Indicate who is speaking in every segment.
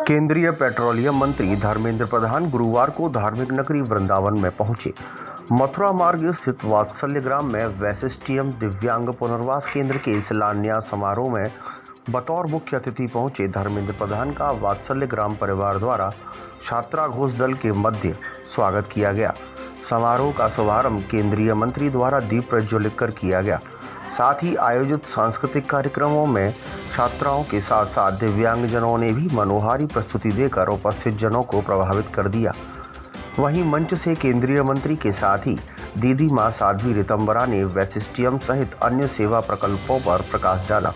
Speaker 1: केंद्रीय पेट्रोलियम मंत्री धर्मेंद्र प्रधान गुरुवार को धार्मिक नगरी वृंदावन में पहुंचे। मथुरा मार्ग स्थित वात्सल्य ग्राम में वैशिष्ट्यम दिव्यांग पुनर्वास केंद्र के शिलान्यास समारोह में बतौर मुख्य अतिथि पहुंचे धर्मेंद्र प्रधान का वात्सल्य ग्राम परिवार द्वारा छात्रा घोष दल के मध्य स्वागत किया गया। समारोह का शुभारंभ केंद्रीय मंत्री द्वारा दीप प्रज्वलित कर किया गया। साथ ही आयोजित सांस्कृतिक कार्यक्रमों में छात्राओं के साथ साथ दिव्यांगजनों ने भी मनोहारी प्रस्तुति देकर उपस्थित जनों को प्रभावित कर दिया। वहीं मंच से केंद्रीय मंत्री के साथ ही दीदी मां साध्वी रितंबरा ने वैशिष्ट्यम सहित अन्य सेवा प्रकल्पों पर प्रकाश डाला।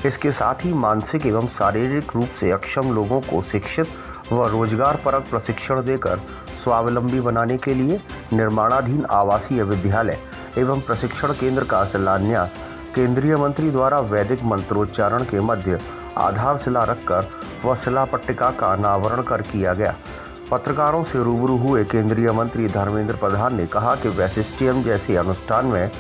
Speaker 1: इसके साथ ही मानसिक एवं शारीरिक रूप से अक्षम लोगों को शिक्षित व रोजगार परक प्रशिक्षण देकर स्वावलंबी बनाने के लिए निर्माणाधीन आवासीय विद्यालय एवं प्रशिक्षण केंद्र का शिलान्यास केंद्रीय मंत्री द्वारा वैदिक मंत्रोच्चारण के मध्य आधारशिला रखकर व शिला पट्टिका का अनावरण कर किया गया। पत्रकारों से रूबरू हुए केंद्रीय मंत्री धर्मेंद्र प्रधान ने कहा कि वैशिष्ट्यम जैसे अनुष्ठान में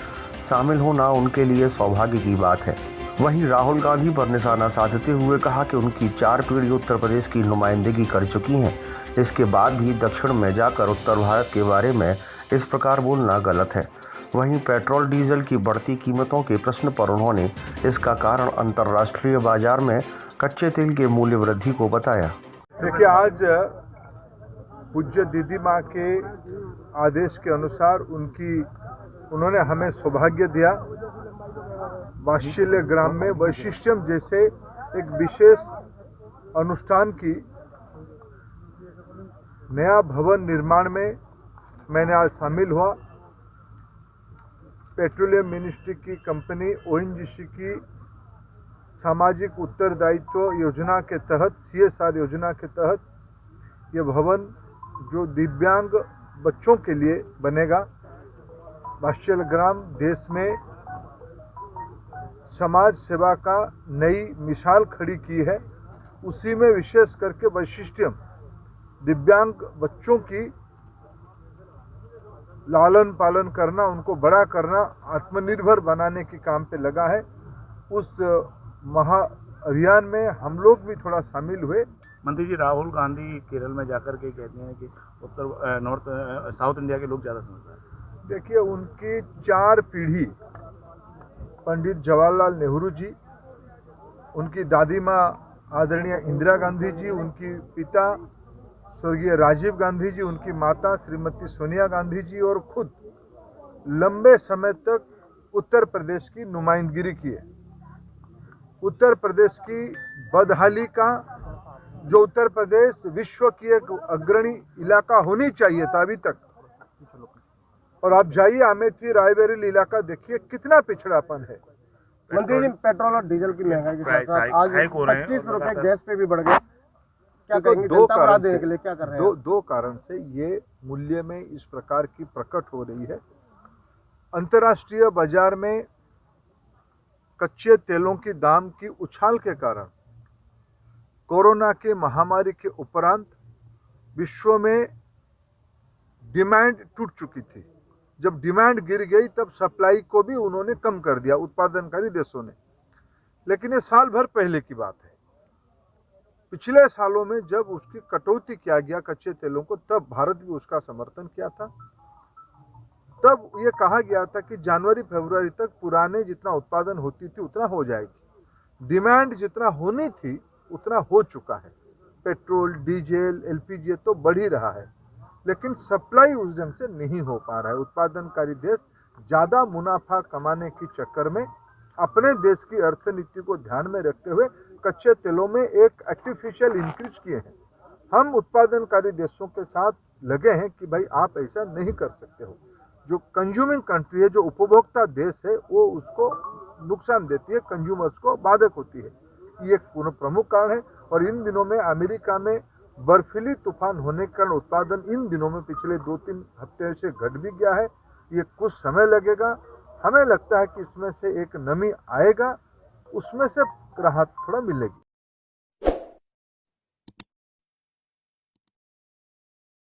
Speaker 1: शामिल होना उनके लिए सौभाग्य की बात है। वहीं राहुल गांधी पर निशाना साधते हुए कहा कि उनकी 4 पीढ़ी उत्तर प्रदेश की नुमाइंदगी कर चुकी हैं। इसके बाद भी दक्षिण में जाकर उत्तर भारत के बारे में इस प्रकार बोलना गलत है। वहीं पेट्रोल डीजल की बढ़ती कीमतों के प्रश्न पर उन्होंने इसका कारण अंतर्राष्ट्रीय बाजार में कच्चे तेल के मूल्य वृद्धि को बताया।
Speaker 2: देखिए, आज पूज्य दीदी माँ के आदेश के अनुसार उन्होंने हमें सौभाग्य दिया। वात्सल्य ग्राम में वैशिष्ट्यम जैसे एक विशेष अनुष्ठान की नया भवन निर्माण में मैंने आज शामिल हुआ। पेट्रोलियम मिनिस्ट्री की कंपनी ओएनजीसी की सामाजिक उत्तरदायित्व योजना के तहत CSR योजना के तहत ये भवन जो दिव्यांग बच्चों के लिए बनेगा। वात्सल्य ग्राम देश में समाज सेवा का नई मिसाल खड़ी की है। उसी में विशेष करके वैशिष्ट्यम दिव्यांग बच्चों की लालन पालन करना, उनको बड़ा करना, आत्मनिर्भर बनाने के काम पे लगा है। उस महा अभियान में हम लोग भी थोड़ा शामिल हुए।
Speaker 3: मंत्री जी, राहुल गांधी केरल में जाकर के कहते हैं कि साउथ इंडिया के लोग ज़्यादा समझदार हैं।
Speaker 2: देखिए, उनकी 4 पीढ़ी पंडित जवाहरलाल नेहरू जी, उनकी दादी माँ आदरणीय इंदिरा गांधी जी, उनकी पिता स्वर्गीय राजीव गांधी जी, उनकी माता श्रीमती सोनिया गांधी जी और खुद लंबे समय तक उत्तर प्रदेश की नुमाइंदगी की है। उत्तर प्रदेश की बदहाली का, जो उत्तर प्रदेश विश्व की एक अग्रणी इलाका होनी चाहिए था अभी तक, और आप जाइए अमेठी रायबरेली इलाका देखिए कितना पिछड़ापन है।
Speaker 4: मंत्री जी, पेट्रोल और डीजल की महंगाई के साथ साथ आज 25 रुपए गैस पे भी बढ़ गए। क्या कहेंगे?
Speaker 2: दो कारण
Speaker 4: देने के लिए क्या कर रहे हैं?
Speaker 2: दो कारण से ये मूल्य में इस प्रकार की प्रकट हो रही है। अंतर्राष्ट्रीय बाजार में कच्चे तेलों की दाम की उछाल के कारण कोरोना के महामारी के उपरांत विश्व में डिमांड टूट चुकी थी। जब डिमांड गिर गई तब सप्लाई को भी उन्होंने कम कर दिया, उत्पादनकारी देशों ने। लेकिन ये साल भर पहले की बात है। पिछले सालों में जब उसकी कटौती किया गया कच्चे तेलों को, तब भारत भी उसका समर्थन किया था। तब ये कहा गया था कि जनवरी फरवरी तक पुराने जितना उत्पादन होती थी उतना हो जाएगी। डिमांड जितना होनी थी उतना हो चुका है। पेट्रोल, डीजल, LPG तो बढ़ ही रहा है, लेकिन सप्लाई उस ढंग से नहीं हो पा रहा है। उत्पादनकारी देश ज़्यादा मुनाफा कमाने के चक्कर में अपने देश की अर्थनीति को ध्यान में रखते हुए कच्चे तेलों में एक आर्टिफिशियल इंक्रीज किए हैं। हम उत्पादनकारी देशों के साथ लगे हैं कि भाई आप ऐसा नहीं कर सकते हो। जो कंज्यूमिंग कंट्री है, जो उपभोक्ता देश है, वो उसको नुकसान देती है, कंज्यूमर्स को बाधक होती है। ये एक प्रमुख कारण है। और इन दिनों में अमेरिका में बर्फीली तूफान होने के कारण उत्पादन इन दिनों में पिछले 2-3 हफ्ते से घट भी गया है। ये कुछ समय लगेगा। हमें लगता है कि इसमें से एक नमी आएगा, उसमें से राहत थोड़ा मिलेगी।